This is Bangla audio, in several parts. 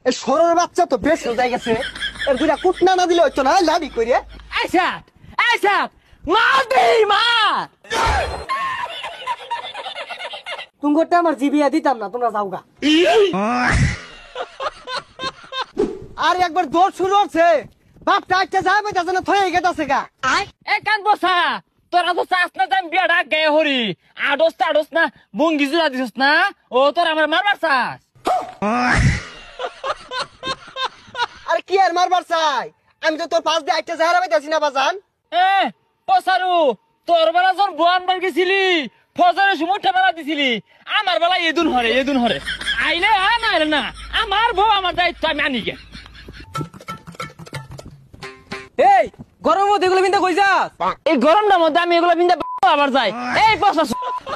এই সরর বাচ্চা তো বেশ হয়ে গেছে। এর দুইটা কুটনা না দিলে হইতো না, লাড়ি কইরে। আচ্ছা আচ্ছা মার দেই মার। তুঙ্গটা আমার জিবিয়া দিতাম না, তোমরা যাওগা। আর একবার দৌড় শুরু হচ্ছে, বাপটা একটা যায় পাইতাছে না, থয়ে গেতাছে গা। এ কান বসা তোরা তো চাস না আমি বিয়াটা গায়ে হরি আডস না বঙ্গি জুড়া দিছিস না। ও তোর আমার মারবার চাস। আরে কি আর মারবার চাই, আমি তো তোর পাশ দিয়ে একটা যায় পাইতাছি না বাজান। এ পসারু তোর বেলা যখন বোয়ান বার গেছিলি ফজরের সময় ঠেলা দিছিলি, আমার বেলা এদুন হরে আইলে না আইলে না, আমার বউ আমার দায়িত্ব আমি আনি গে। এই গরম মধ্যে এগুলো বিন্দা কই যাস? এই গরমটার মধ্যে আমি এগুলো বিন্দা আবার যাই। এই পসা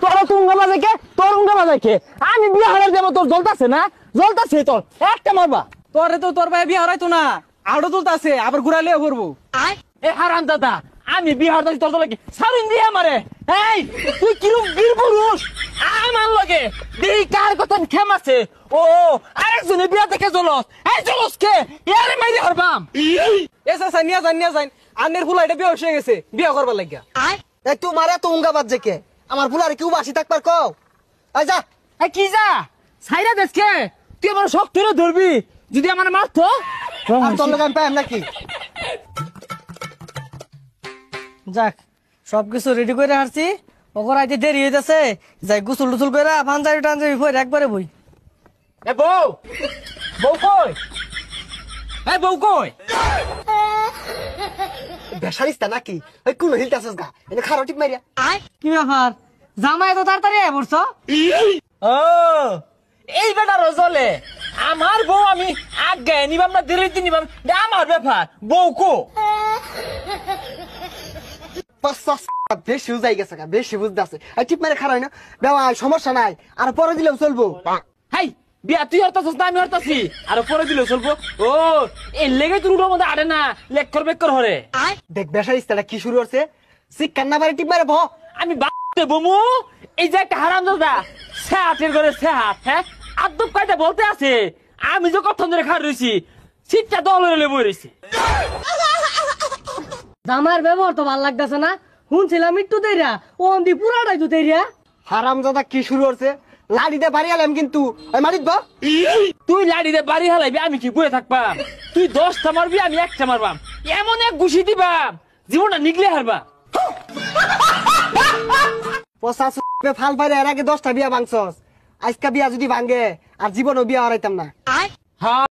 তোরা তুঙ্গা বাজাই কে, তোর উঙ্গা বাজাই কে? আমি বিয়া হারার যাবো, তোর জ্বলতাছে না? জ্বলতাছে তোর একটা মারবা। তোরে তো তোর ভাই বিয়ে হারাইতো না, আড়ো তুলতাছে আবার ঘুরাইলে করবো। এ হারাম দাদা আমি বিহার দাসি তোর লাগে সারুন দিয়ে আমারে। এই তুই কিরম বীর পুরুষ আমার লগে দেই কার কথা খেমাছে। ও আরেকজনে বিয়া দেখে জলস, এই জলস কে ইয়ারে মাইরে হরবাম। এসা সানিয়া জানিয়া যাই আন্নের ফুলা এটা বিয়ে হয়ে গেছে, বিয়ে করবার লাগিয়া। এই তোমার এত উঙ্গা বাজছে কে? আমার ফুলারে কেউ বাসি থাকবার কও। এই যা। এই কি যা সাইরা দেশকে তুই আমার শক্ত ধরে ধরবি, যদি আমার মারতো আর তোর লোক আমি পাইম নাকি? যাক, সবকিছু রেডি করে হারছি, ওকর আইতে দেরি হইতেছে। যাই গোসল টুসল করে পাঞ্জাবি টাঞ্জাবি পরে একবারে বই। এ বউ বউ কই? এ বউ কই? বেসারিস্তা নাকি? ওই কোন হিলতাছস গা, এনে খারো টিপ মারিয়া। কি ব্যাপার, জামাই তো তাড়াতাড়ি আয় পড়ছ? ও এই বেটা রজলে আমার বউ আমি আগে নিবাম না দেরিতে নিবাম, আমার ব্যাপার। বউ কো? বেশি বুঝাই গেছে গা, বেশি বুঝতেছে। টিপ মারে খারাই না বেওয়া, সমস্যা নাই, আর পরে দিলেও চলবো। হাই বিয়া তুই হরতাছিস না আমি হরতাছি, আর পরে দিলেও চলবো। ও এই লেগে তুই উড়োর মধ্যে আড়ে না, লেক্কর বেক্কর হরে। দেখ বেসারিস্তাটা কি শুরু করছে, শিক্ষার না পারে টিপ মারে ভ। আমি বাড়তে বমু এই যে একটা হারাম দাদা সেহাটের ঘরে সেহাট, হ্যাঁ আদব কায়দা বলতে আছে। আমি যে কত ধরে খার রয়েছি শীতটা দল হলে বই রয়েছি। জামাইয়ের ব্যবহার তো ভালো লাগতেছে না, শুনছিলাম একটু দেরিয়া ও দি পুরাটাই তো দেরিয়া। হারাম দাদা কি শুরু করছে, লাড়িতে বাড়ি আলাম কিন্তু মারিত বা। তুই লাড়িতে বাড়ি হালাইবি আমি কি বয়ে থাকবাম? তুই 10টা মারবি আমি একটা মারবাম, এমন এক ঘুষি দিবাম জীবনটা নিগলে হারবা। পচাশ ফাল পাইলে এর আগে 10টা বিয়া ভাঙছস, আজকা বিয়া যদি ভাঙে আর জীবনও বিয়া হারাইতাম না। হ্যাঁ